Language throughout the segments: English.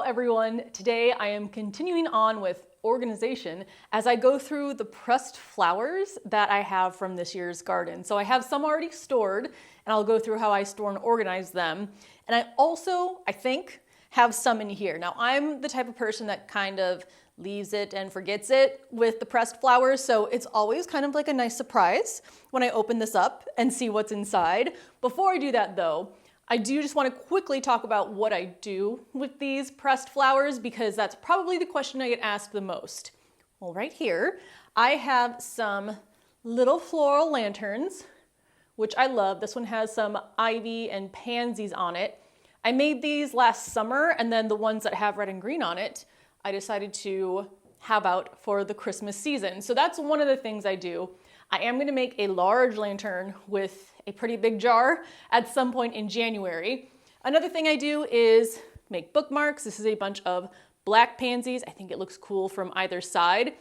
everyone. Today I am continuing on with organization as I go through the pressed flowers that I have from this year's garden. So I have some already stored and I'll go through how I store and organize them. And I also, I think, have some in here. Now I'm the type of person that kind of leaves it and forgets it with the pressed flowers, so it's always kind of like a nice surprise when I open this up and see what's inside. Before I do that though, I do just want to quickly talk about what I do with these pressed flowers because that's probably the question I get asked the most. Well, right here, I have some little floral lanterns, which I love. This one has some ivy and pansies on it. I made these last summer, and then the ones that have red and green on it, I decided to have out for the Christmas season. So that's one of the things I do. I am going to make a large lantern with a pretty big jar at some point in January. Another thing I do is make bookmarks. This is a bunch of black pansies. I think it looks cool from either side.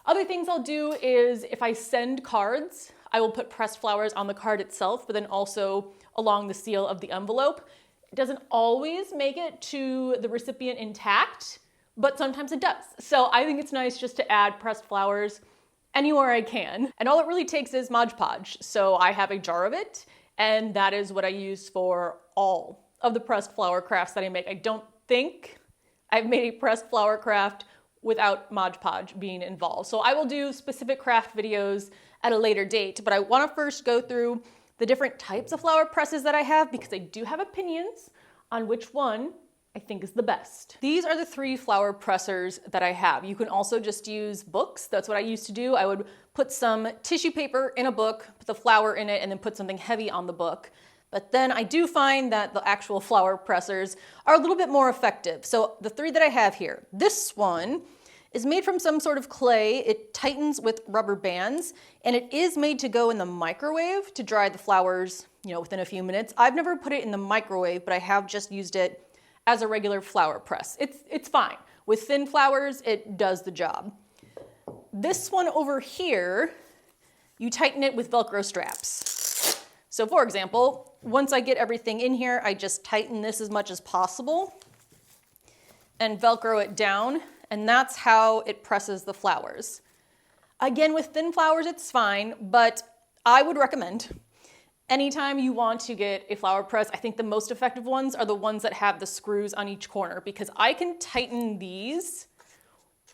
Other things I'll do is if I send cards, I will put pressed flowers on the card itself, but then also along the seal of the envelope. It doesn't always make it to the recipient intact, but sometimes it does. So I think it's nice just to add pressed flowers anywhere I can. And all it really takes is Mod Podge. So I have a jar of it, and that is what I use for all of the pressed flower crafts that I make. I don't think I've made a pressed flower craft without Mod Podge being involved. So I will do specific craft videos at a later date, but I want to first go through the different types of flower presses that I have because I do have opinions on which one I think is the best. These are the 3 flower pressers that I have. You can also just use books. That's what I used to do. I would put some tissue paper in a book, put the flower in it, and then put something heavy on the book. But then I do find that the actual flower pressers are a little bit more effective. So the 3 that I have here, this one is made from some sort of clay. It tightens with rubber bands, and it is made to go in the microwave to dry the flowers, within a few minutes. I've never put it in the microwave, but I have just used it as a regular flower press. It's fine. With thin flowers, it does the job. This one over here, you tighten it with Velcro straps. So for example, once I get everything in here, I just tighten this as much as possible and Velcro it down, and that's how it presses the flowers. Again, with thin flowers, it's fine, but I would recommend anytime you want to get a flower press, I think the most effective ones are the ones that have the screws on each corner because I can tighten these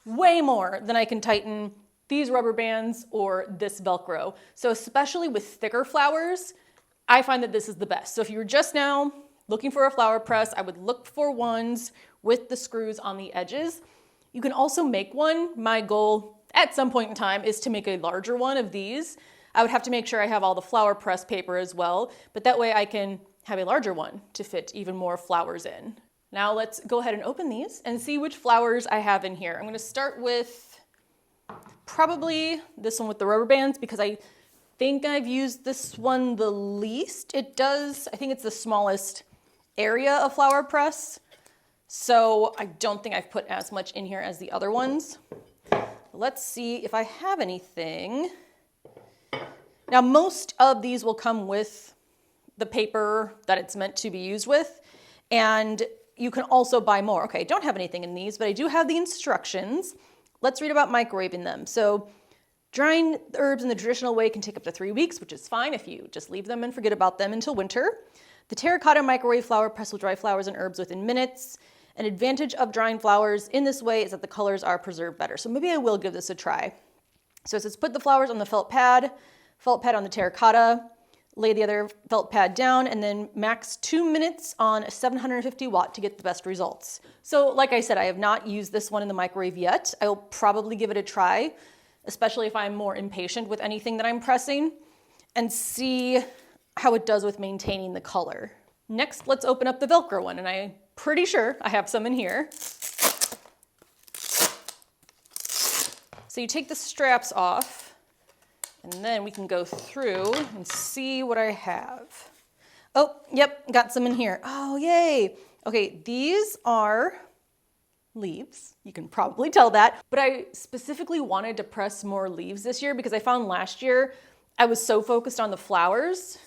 way more than I can tighten these rubber bands or this Velcro. So especially with thicker flowers, I find that this is the best. So if you're just now looking for a flower press, I would look for ones with the screws on the edges. You can also make one. My goal at some point in time is to make a larger one of these. I would have to make sure I have all the flower press paper as well, but that way I can have a larger one to fit even more flowers in. Now let's go ahead and open these and see which flowers I have in here. I'm going to start with probably this one with the rubber bands because I think I've used this one the least. I think it's the smallest area of flower press, so I don't think I've put as much in here as the other ones. Let's see if I have anything. Now, most of these will come with the paper that it's meant to be used with, and you can also buy more. Okay, I don't have anything in these, but I do have the instructions. Let's read about microwaving them. So, drying herbs in the traditional way can take up to 3 weeks, which is fine if you just leave them and forget about them until winter. The terracotta microwave flower press will dry flowers and herbs within minutes. An advantage of drying flowers in this way is that the colors are preserved better. So maybe I will give this a try. So it says put the flowers on the felt pad on the terracotta, lay the other felt pad down, and then max 2 minutes on a 750 watt to get the best results. So like I said, I have not used this one in the microwave yet. I will probably give it a try, especially if I'm more impatient with anything that I'm pressing, and see how it does with maintaining the color. Next, let's open up the Velcro one, and I'm pretty sure I have some in here. So you take the straps off, and then we can go through and see what I have. Oh, yep, got some in here. Oh, yay. Okay, these are leaves. You can probably tell that. But I specifically wanted to press more leaves this year because I found last year I was so focused on the flowers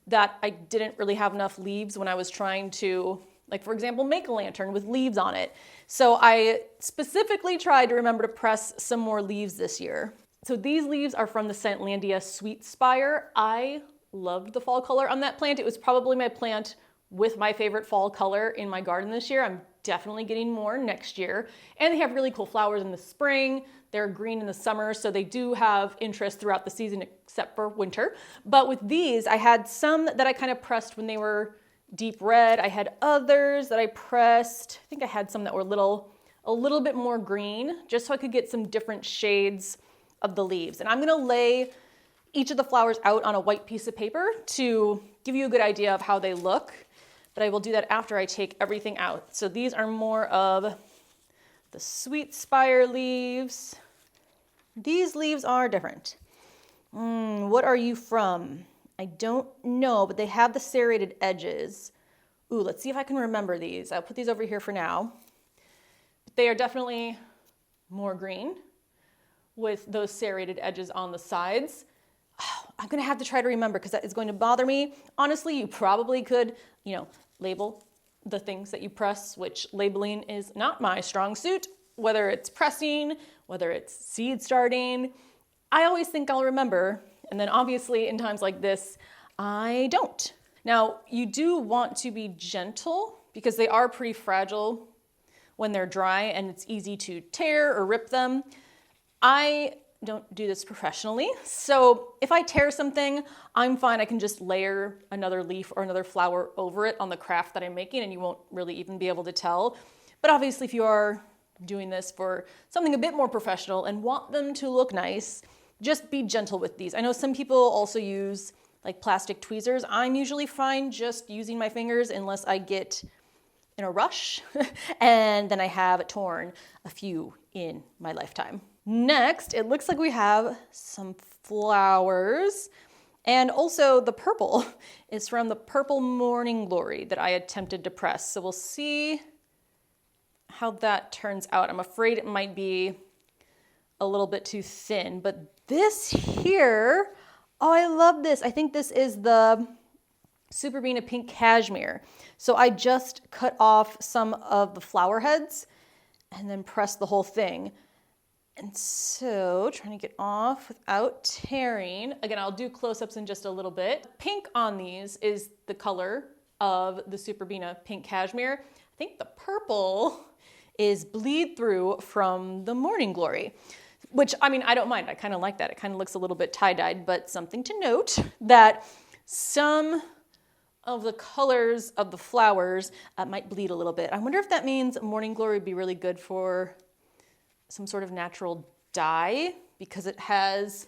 that I didn't really have enough leaves when I was trying to Like for example, make a lantern with leaves on it. So I specifically tried to remember to press some more leaves this year. So these leaves are from the Scentlandia Sweet Spire. I loved the fall color on that plant. It was probably my plant with my favorite fall color in my garden this year. I'm definitely getting more next year. And they have really cool flowers in the spring. They're green in the summer, so they do have interest throughout the season except for winter. But with these, I had some that I kind of pressed when they were deep red. I had others that I pressed. I think I had some that were a little bit more green, just so I could get some different shades of the leaves. And I'm gonna lay each of the flowers out on a white piece of paper to give you a good idea of how they look. But I will do that after I take everything out. So these are more of the Sweet Spire leaves. These leaves are different. What are you from? I don't know, but they have the serrated edges. Ooh, let's see if I can remember these. I'll put these over here for now. They are definitely more green with those serrated edges on the sides. Oh, I'm gonna have to try to remember because that is going to bother me. Honestly, you probably could, label the things that you press, which labeling is not my strong suit, whether it's pressing, whether it's seed starting. I always think I'll remember, and then obviously in times like this, I don't. Now, you do want to be gentle because they are pretty fragile when they're dry and it's easy to tear or rip them. I don't do this professionally, so if I tear something, I'm fine. I can just layer another leaf or another flower over it on the craft that I'm making and you won't really even be able to tell. But obviously if you are doing this for something a bit more professional and want them to look nice, just be gentle with these. I know some people also use like plastic tweezers. I'm usually fine just using my fingers unless I get in a rush and then I have torn a few in my lifetime. Next, it looks like we have some flowers, and also the purple is from the Purple Morning Glory that I attempted to press. So we'll see how that turns out. I'm afraid it might be a little bit too thin, but this here, oh, I love this. I think this is the Superbena Pink Cashmere. So I just cut off some of the flower heads and then pressed the whole thing. And so, trying to get off without tearing. Again, I'll do close-ups in just a little bit. Pink on these is the color of the Superbena Pink Cashmere. I think the purple is Bleed Through from the Morning Glory, which, I mean, I don't mind. I kind of like that. It kind of looks a little bit tie-dyed, but something to note that some of the colors of the flowers might bleed a little bit. I wonder if that means Morning Glory would be really good for some sort of natural dye because it has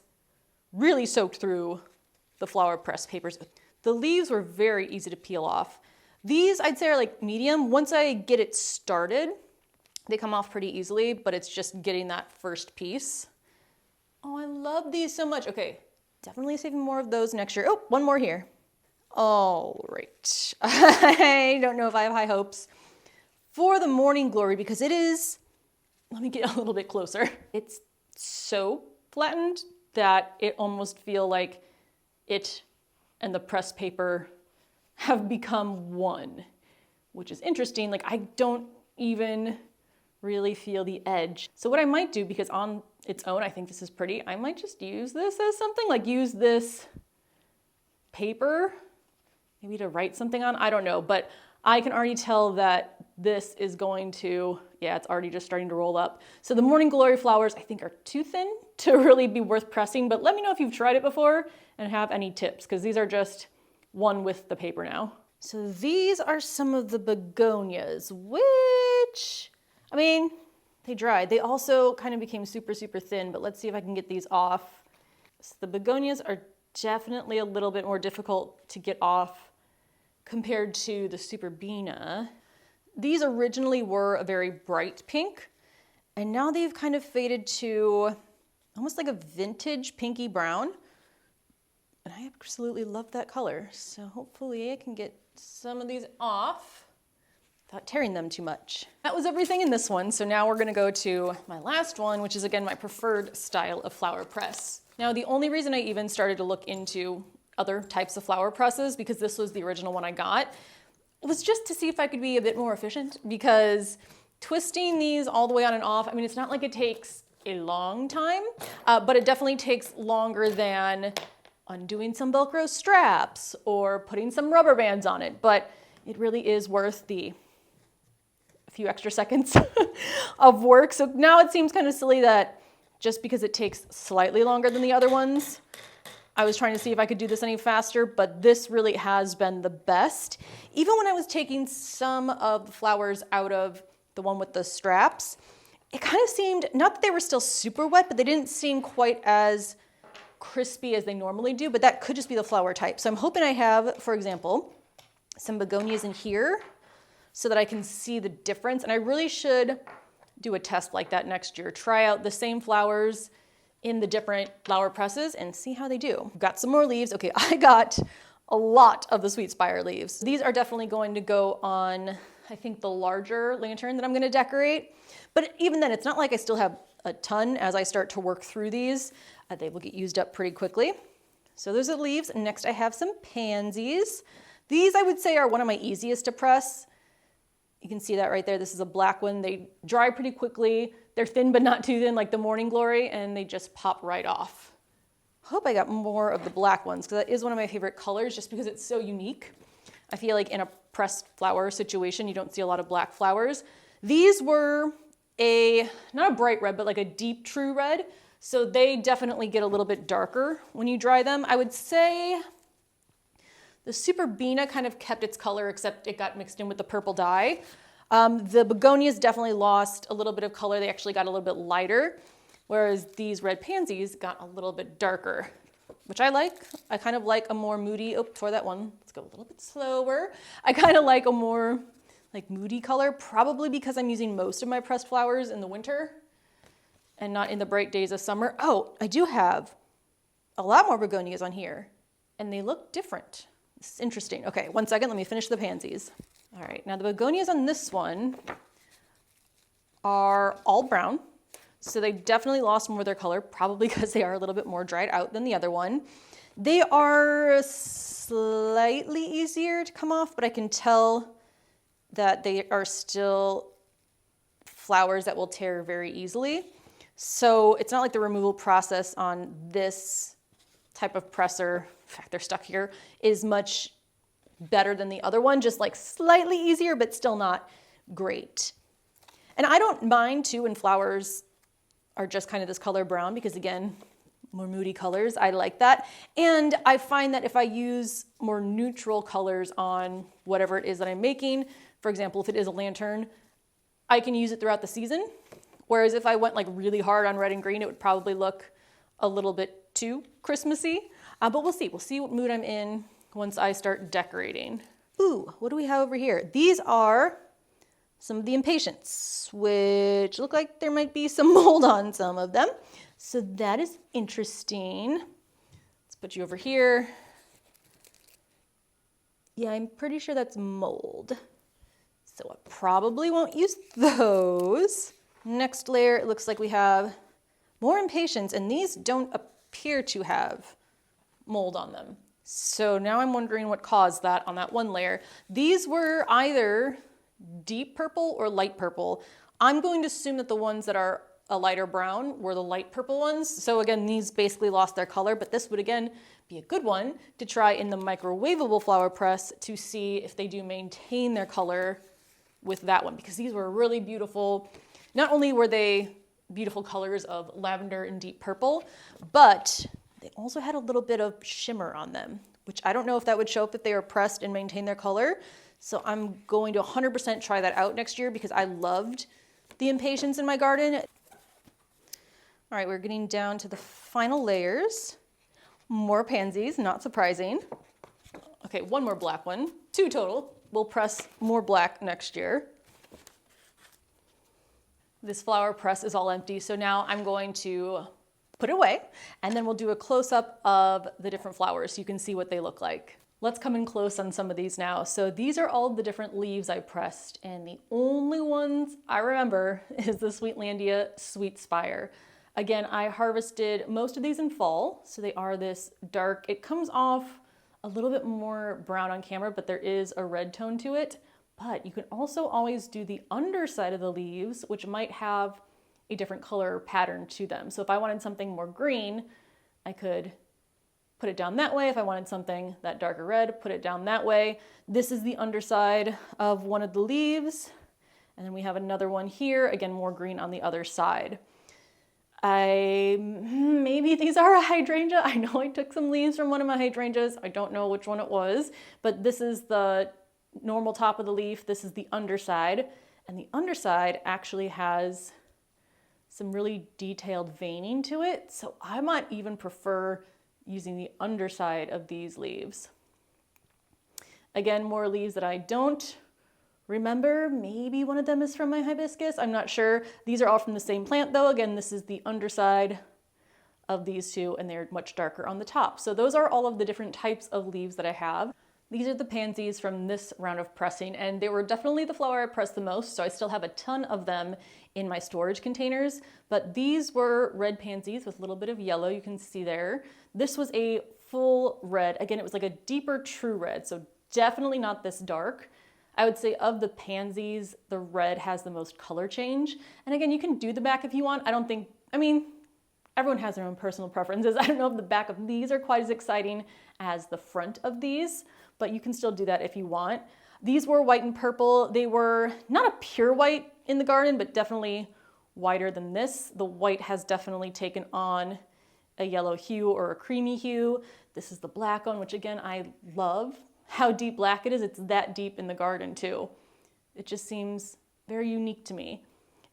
really soaked through the flower press papers. The leaves were very easy to peel off. These I'd say are like medium. Once I get it started, they come off pretty easily, but it's just getting that first piece. Oh, I love these so much. Okay, definitely saving more of those next year. Oh, one more here. All right. I don't know if I have high hopes for the Morning Glory because it is, let me get a little bit closer. It's so flattened that it almost feel like it and the press paper have become one, which is interesting. Like I don't even really feel the edge. So what I might do, because on its own, I think this is pretty, I might just use this as something, like use this paper, maybe to write something on, I don't know, but I can already tell that this is going to, yeah, it's already just starting to roll up. So the Morning Glory flowers, I think are too thin to really be worth pressing, but let me know if you've tried it before and have any tips, because these are just one with the paper now. So these are some of the begonias, which, I mean, they dried. They also kind of became super, super thin, but let's see if I can get these off. So the begonias are definitely a little bit more difficult to get off compared to the Superbena. These originally were a very bright pink, and now they've kind of faded to almost like a vintage pinky brown. And I absolutely love that color. So hopefully I can get some of these off without tearing them too much. That was everything in this one. So now we're gonna go to my last one, which is again my preferred style of flower press. Now the only reason I even started to look into other types of flower presses, because this was the original one I got, was just to see if I could be a bit more efficient, because twisting these all the way on and off, I mean, it's not like it takes a long time, but it definitely takes longer than undoing some Velcro straps or putting some rubber bands on it. But it really is worth the few extra seconds of work. So now it seems kind of silly that just because it takes slightly longer than the other ones, I was trying to see if I could do this any faster, but this really has been the best. Even when I was taking some of the flowers out of the one with the straps, it kind of seemed, not that they were still super wet, but they didn't seem quite as crispy as they normally do, but that could just be the flower type. So I'm hoping I have, for example, some begonias in here so that I can see the difference. And I really should do a test like that next year. Try out the same flowers in the different flower presses and see how they do. Got some more leaves. Okay, I got a lot of the Sweet Spire leaves. These are definitely going to go on, I think, the larger lantern that I'm gonna decorate. But even then, it's not like I still have a ton as I start to work through these. They will get used up pretty quickly. So those are the leaves. Next, I have some pansies. These, I would say, are one of my easiest to press. You can see that right there. This is a black one. They dry pretty quickly. They're thin, but not too thin, like the Morning Glory, and they just pop right off. Hope I got more of the black ones, because that is one of my favorite colors, just because it's so unique. I feel like in a pressed flower situation, you don't see a lot of black flowers. These were not a bright red, but like a deep true red. So they definitely get a little bit darker when you dry them. I would say the Super Bina kind of kept its color, except it got mixed in with the purple dye. The begonias definitely lost a little bit of color. They actually got a little bit lighter, whereas these red pansies got a little bit darker, which I like. I kind of like a more moody, before that one, let's go a little bit slower. I kind of like a more like moody color, probably because I'm using most of my pressed flowers in the winter and not in the bright days of summer. Oh, I do have a lot more begonias on here, and they look different. This is interesting. Okay, one second, let me finish the pansies. All right, now the begonias on this one are all brown, so they definitely lost more of their color, probably because they are a little bit more dried out than the other one. They are slightly easier to come off, but I can tell that they are still flowers that will tear very easily. So it's not like the removal process on this type of presser, in fact, they're stuck here, is much better than the other one, just like slightly easier, but still not great. And I don't mind too when flowers are just kind of this color brown, because again, more moody colors, I like that. And I find that if I use more neutral colors on whatever it is that I'm making, for example, if it is a lantern, I can use it throughout the season. Whereas if I went like really hard on red and green, it would probably look a little bit too Christmassy. But we'll see. We'll see what mood I'm in once I start decorating. Ooh, what do we have over here? These are some of the Impatiens, which look like there might be some mold on some of them. So that is interesting. Let's put you over here. Yeah, I'm pretty sure that's mold. So I probably won't use those. Next layer, it looks like we have more Impatiens, and these don't appear to have mold on them. So now I'm wondering what caused that on that one layer. These were either deep purple or light purple. I'm going to assume that the ones that are a lighter brown were the light purple ones. So again, these basically lost their color, but this would again be a good one to try in the microwavable flower press to see if they do maintain their color with that one, because these were really beautiful. Not only were they beautiful colors of lavender and deep purple, but they also had a little bit of shimmer on them, which I don't know if that would show up if they were pressed and maintained their color. So I'm going to 100% try that out next year, because I loved the Impatiens in my garden. All right, we're getting down to the final layers. More pansies, not surprising. Okay, one more black one, 2 total. We'll press more black next year. This flower press is all empty, so now I'm going to put it away, and then we'll do a close-up of the different flowers so you can see what they look like. Let's come in close on some of these now. So these are all the different leaves I pressed, and the only ones I remember is the Sweetlandia Sweet Spire. Again, I harvested most of these in fall, so they are this dark. It comes off a little bit more brown on camera, but there is a red tone to it. But you can also always do the underside of the leaves, which might have a different color pattern to them. So if I wanted something more green, I could put it down that way. If I wanted something that darker red, put it down that way. This is the underside of one of the leaves. And then we have another one here, again, more green on the other side. Maybe these are a hydrangea. I know I took some leaves from one of my hydrangeas. I don't know which one it was, but this is the normal top of the leaf. This is the underside, and the underside actually has some really detailed veining to it. So I might even prefer using the underside of these leaves. Again, more leaves that I don't remember. Maybe one of them is from my hibiscus. I'm not sure. These are all from the same plant though. Again, this is the underside of these two, and they're much darker on the top. So those are all of the different types of leaves that I have. These are the pansies from this round of pressing, and they were definitely the flower I pressed the most, so I still have a ton of them in my storage containers. But these were red pansies with a little bit of yellow, you can see there. This was a full red. Again, it was like a deeper true red, so definitely not this dark. I would say of the pansies, the red has the most color change. And again, you can do the back if you want. I mean, everyone has their own personal preferences. I don't know if the back of these are quite as exciting as the front of these, but you can still do that if you want. These were white and purple. They were not a pure white in the garden, but definitely whiter than this. The white has definitely taken on a yellow hue or a creamy hue. This is the black one, which again, I love how deep black it is. It's that deep in the garden too. It just seems very unique to me.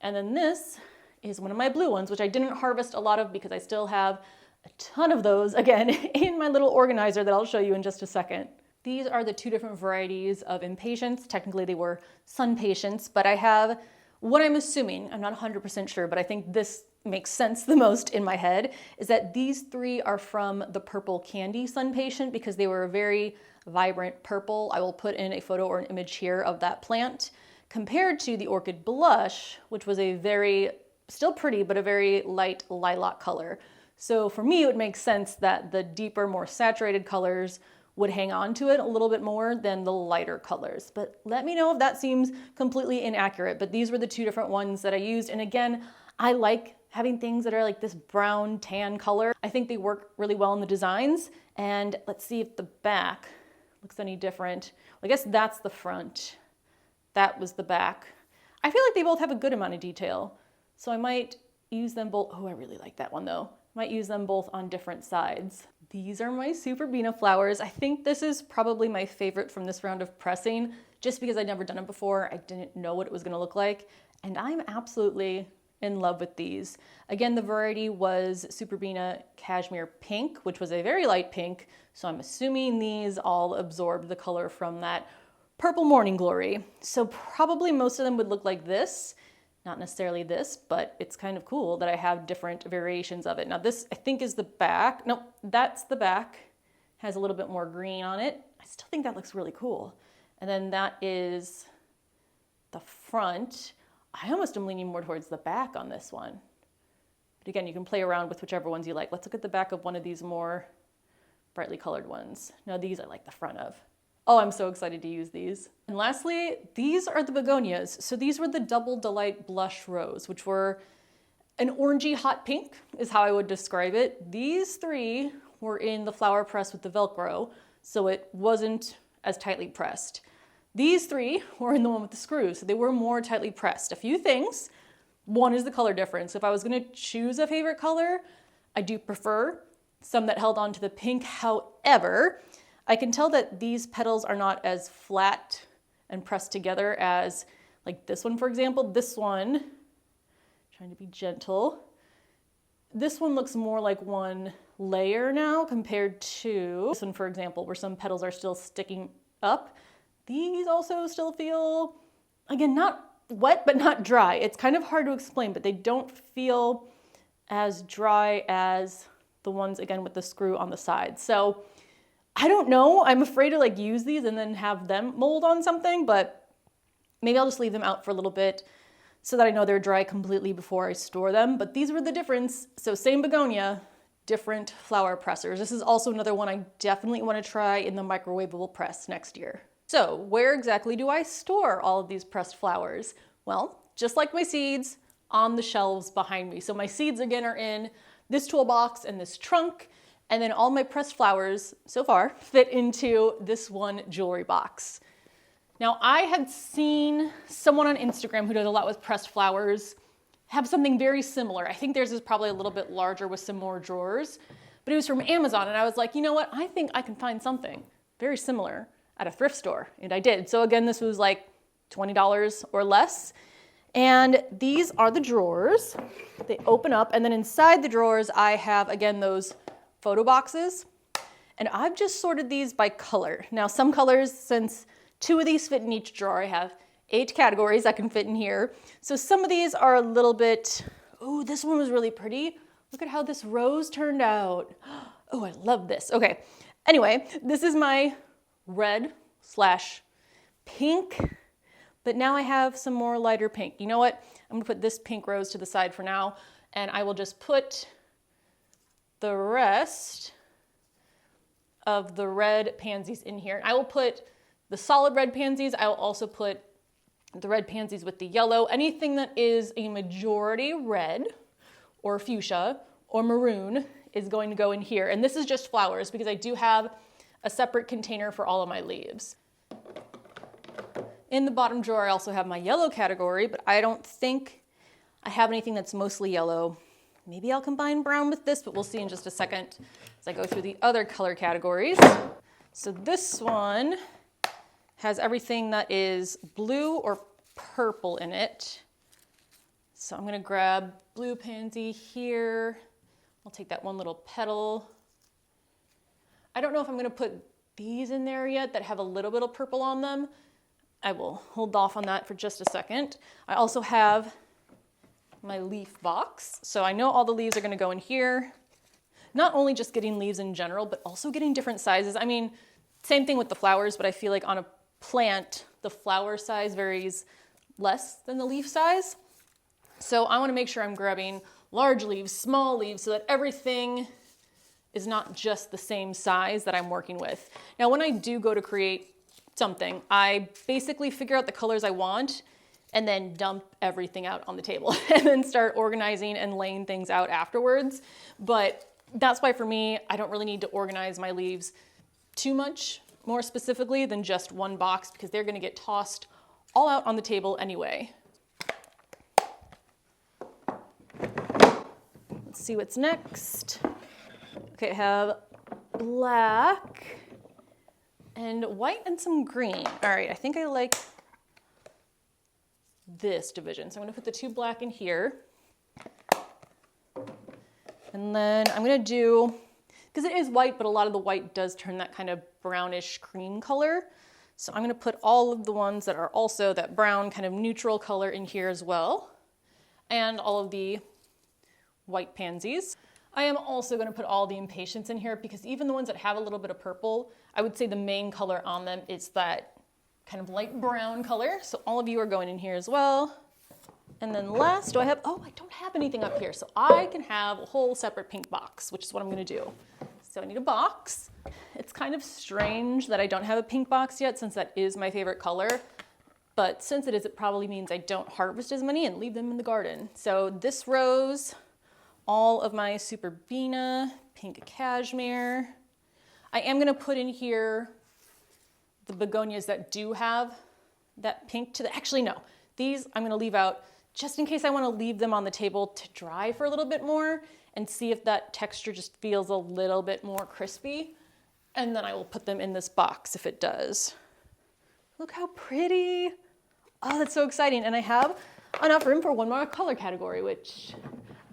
And then this is one of my blue ones, which I didn't harvest a lot of because I still have a ton of those, again, in my little organizer that I'll show you in just a second. These are the two different varieties of impatiens. Technically they were sun patience, but I have what I'm assuming, I'm not 100% sure, but I think this makes sense the most in my head, is that these three are from the purple candy sun patient because they were a very vibrant purple. I will put in a photo or an image here of that plant compared to the orchid blush, which was a very, still pretty, but a very light lilac color. So for me, it would make sense that the deeper, more saturated colors would hang on to it a little bit more than the lighter colors. But let me know if that seems completely inaccurate. But these were the two different ones that I used. And again, I like having things that are like this brown tan color. I think they work really well in the designs. And let's see if the back looks any different. I guess that's the front. That was the back. I feel like they both have a good amount of detail. So I might use them both. Oh, I really like that one though. Might use them both on different sides. These are my Superbena flowers. I think this is probably my favorite from this round of pressing, just because I'd never done it before. I didn't know what it was gonna look like. And I'm absolutely in love with these. Again, the variety was Superbena Cashmere Pink, which was a very light pink. So I'm assuming these all absorbed the color from that purple morning glory. So probably most of them would look like this. Not necessarily this, but it's kind of cool that I have different variations of it. Now this, I think, is the back. Nope, that's the back. Has a little bit more green on it. I still think that looks really cool. And then that is the front. I almost am leaning more towards the back on this one. But again, you can play around with whichever ones you like. Let's look at the back of one of these more brightly colored ones. Now these I like the front of. Oh, I'm so excited to use these. And lastly, these are the begonias. So these were the Double Delight Blush Rose, which were an orangey hot pink is how I would describe it. These three were in the flower press with the Velcro, so it wasn't as tightly pressed. These three were in the one with the screw, so they were more tightly pressed. A few things. One is the color difference. If I was gonna choose a favorite color, I do prefer some that held on to the pink. However, I can tell that these petals are not as flat and pressed together as like this one, for example. This one, trying to be gentle, this one looks more like one layer now compared to this one, for example, where some petals are still sticking up. These also still feel, again, not wet, but not dry. It's kind of hard to explain, but they don't feel as dry as the ones, again, with the screw on the side. So I don't know. I'm afraid to like use these and then have them mold on something, but maybe I'll just leave them out for a little bit so that I know they're dry completely before I store them. But these were the difference. So same begonia, different flower pressers. This is also another one I definitely want to try in the microwavable press next year. So where exactly do I store all of these pressed flowers? Well, just like my seeds, on the shelves behind me. So my seeds again are in this toolbox and this trunk, and then all my pressed flowers so far fit into this one jewelry box. Now I had seen someone on Instagram who does a lot with pressed flowers have something very similar. I think theirs is probably a little bit larger with some more drawers, but it was from Amazon, and I was like, you know what? I think I can find something very similar at a thrift store, and I did. So again, this was like $20 or less. And these are the drawers. They open up, and then inside the drawers, I have, again, those photo boxes. And I've just sorted these by color. Now, some colors, since 2 of these fit in each drawer, I have 8 categories that can fit in here. So some of these are a little bit, oh, this one was really pretty. Look at how this rose turned out. Oh, I love this. Okay, anyway, this is my red/pink, but now I have some more lighter pink. You know what? I'm gonna put this pink rose to the side for now, and I will just put the rest of the red pansies in here. I will put the solid red pansies. I will also put the red pansies with the yellow. Anything that is a majority red or fuchsia or maroon is going to go in here. And this is just flowers because I do have a separate container for all of my leaves. In the bottom drawer, I also have my yellow category, but I don't think I have anything that's mostly yellow. Maybe I'll combine brown with this, but we'll see in just a second as I go through the other color categories. So this one has everything that is blue or purple in it. So I'm gonna grab blue pansy here. I'll take that one little petal. I don't know if I'm gonna put these in there yet that have a little bit of purple on them. I will hold off on that for just a second. I also have my leaf box. So I know all the leaves are gonna go in here. Not only just getting leaves in general, but also getting different sizes. I mean, same thing with the flowers, but I feel like on a plant, the flower size varies less than the leaf size. So I wanna make sure I'm grabbing large leaves, small leaves, so that everything is not just the same size that I'm working with. Now, when I do go to create something, I basically figure out the colors I want and then dump everything out on the table and then start organizing and laying things out afterwards. But that's why for me, I don't really need to organize my leaves too much more specifically than just one box because they're gonna get tossed all out on the table anyway. Let's see what's next. Okay, I have black and white and some green. All right, I think I like this division. So I'm gonna put the 2 black in here. And then I'm gonna do, because it is white, but a lot of the white does turn that kind of brownish cream color. So I'm gonna put all of the ones that are also that brown kind of neutral color in here as well. And all of the white pansies. I am also gonna put all the impatiens in here because even the ones that have a little bit of purple, I would say the main color on them is that kind of light brown color. So all of you are going in here as well. And then last, I don't have anything up here. So I can have a whole separate pink box, which is what I'm gonna do. So I need a box. It's kind of strange that I don't have a pink box yet since that is my favorite color. But since it is, it probably means I don't harvest as many and leave them in the garden. So this rose, all of my Superbena, pink cashmere. I am gonna put in here the begonias that do have that pink to the, actually no, these I'm gonna leave out just in case I wanna leave them on the table to dry for a little bit more and see if that texture just feels a little bit more crispy. And then I will put them in this box if it does. Look how pretty. Oh, that's so exciting. And I have enough room for one more color category, which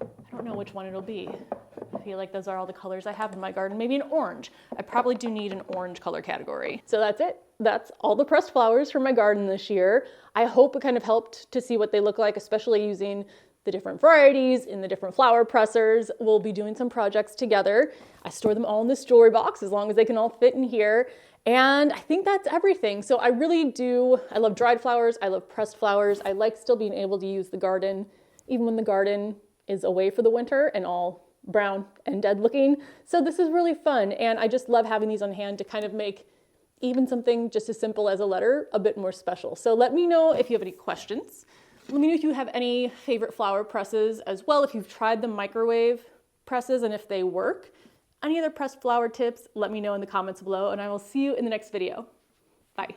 I don't know which one it'll be. I feel like those are all the colors I have in my garden. Maybe an orange. I probably do need an orange color category. So that's it. That's all the pressed flowers from my garden this year. I hope it kind of helped to see what they look like, especially using the different varieties in the different flower pressers. We'll be doing some projects together. I store them all in this jewelry box as long as they can all fit in here. And I think that's everything. So I really do, I love dried flowers. I love pressed flowers. I like still being able to use the garden, even when the garden is away for the winter and all brown and dead looking. So this is really fun, and I just love having these on hand to kind of make even something just as simple as a letter a bit more special. So let me know if you have any questions. Let me know if you have any favorite flower presses as well, if you've tried the microwave presses and if they work. Any other pressed flower tips, let me know in the comments below, and I will see you in the next video. Bye.